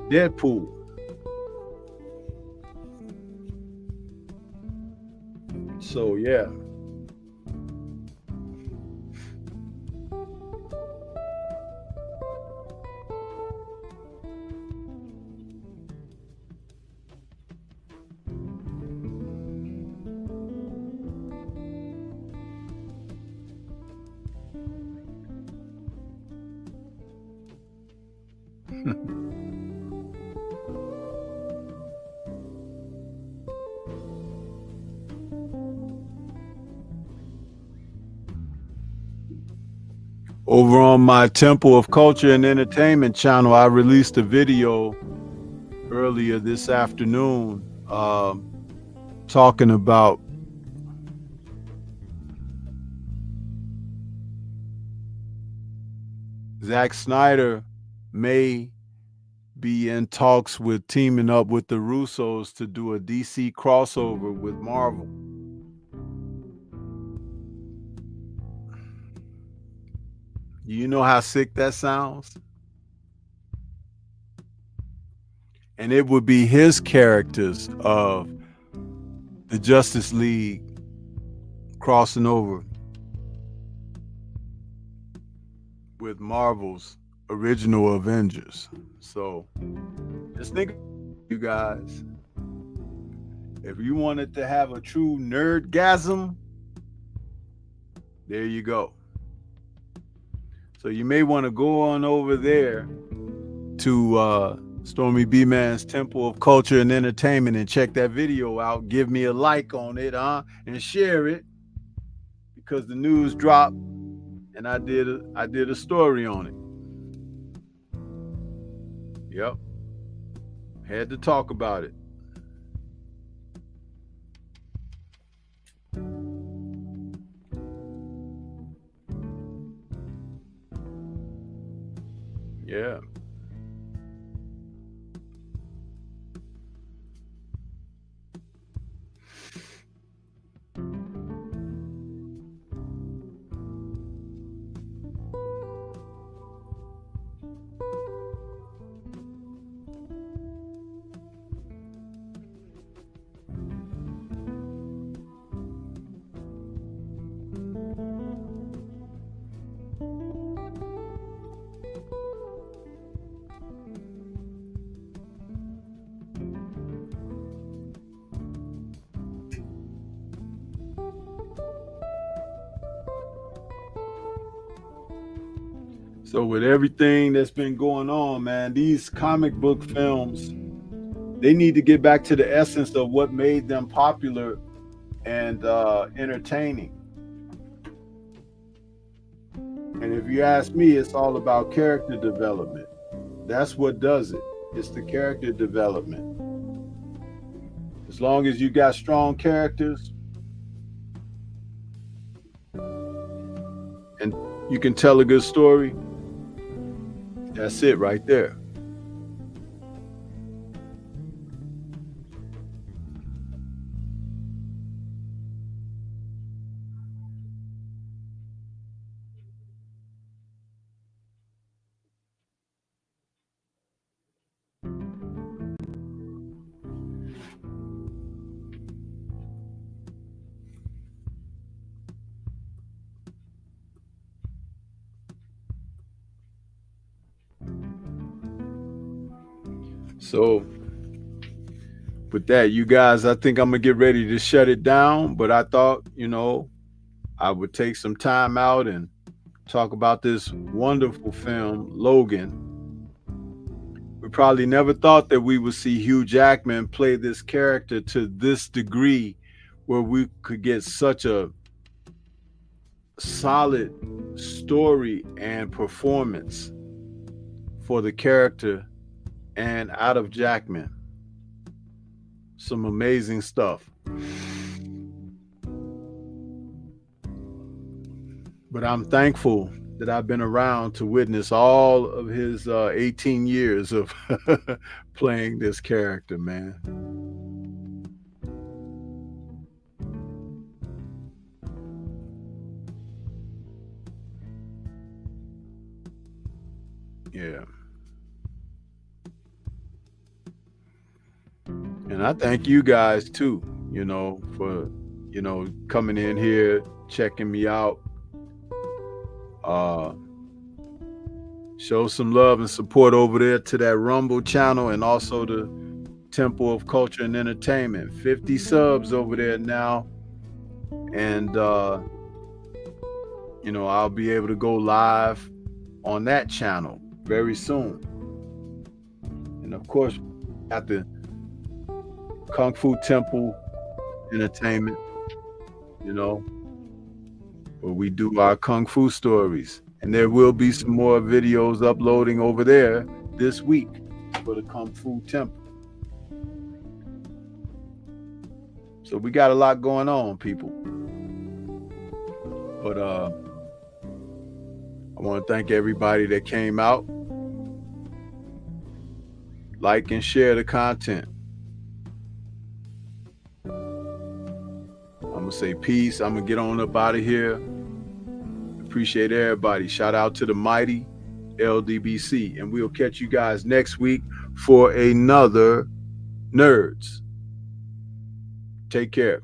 Deadpool. So yeah. Over on my Temple of Culture and Entertainment channel, I released a video earlier this afternoon talking about Zack Snyder may be in talks with teaming up with the Russos to do a DC crossover with Marvel. You know how sick that sounds? And it would be his characters of the Justice League crossing over with Marvel's original Avengers. So just think, you guys, if you wanted to have a true nerdgasm, there you go. So you may want to go on over there to Stormybman's Temple of Culture and Entertainment and check that video out. Give me a like on it, and share it, because the news dropped and I did a story on it. Yep. Had to talk about it. Yeah. So with everything that's been going on, man, these comic book films, they need to get back to the essence of what made them popular and entertaining. And if you ask me, it's all about character development. That's what does it. It's the character development. As long as you got strong characters and you can tell a good story, that's it right there. So with that, you guys, I think I'm gonna get ready to shut it down. But I thought, I would take some time out and talk about this wonderful film, Logan. We probably never thought that we would see Hugh Jackman play this character to this degree, where we could get such a solid story and performance for the character and out of Jackman. Some amazing stuff. But I'm thankful that I've been around to witness all of his 18 years of playing this character, man. Yeah. And I thank you guys too, for, coming in here, checking me out. Show some love and support over there to that Rumble channel and also the Temple of Culture and Entertainment. 50 subs over there now. And, I'll be able to go live on that channel very soon. And of course, at the Kung Fu Temple Entertainment, where we do our Kung Fu stories. And there will be some more videos uploading over there this week for the Kung Fu Temple. So we got a lot going on, people. But I want to thank everybody that came out. Like and share the content. I'm going to say peace. I'm going to get on up out of here. Appreciate everybody. Shout out to the mighty LDBC. And we'll catch you guys next week for another Nerds. Take care.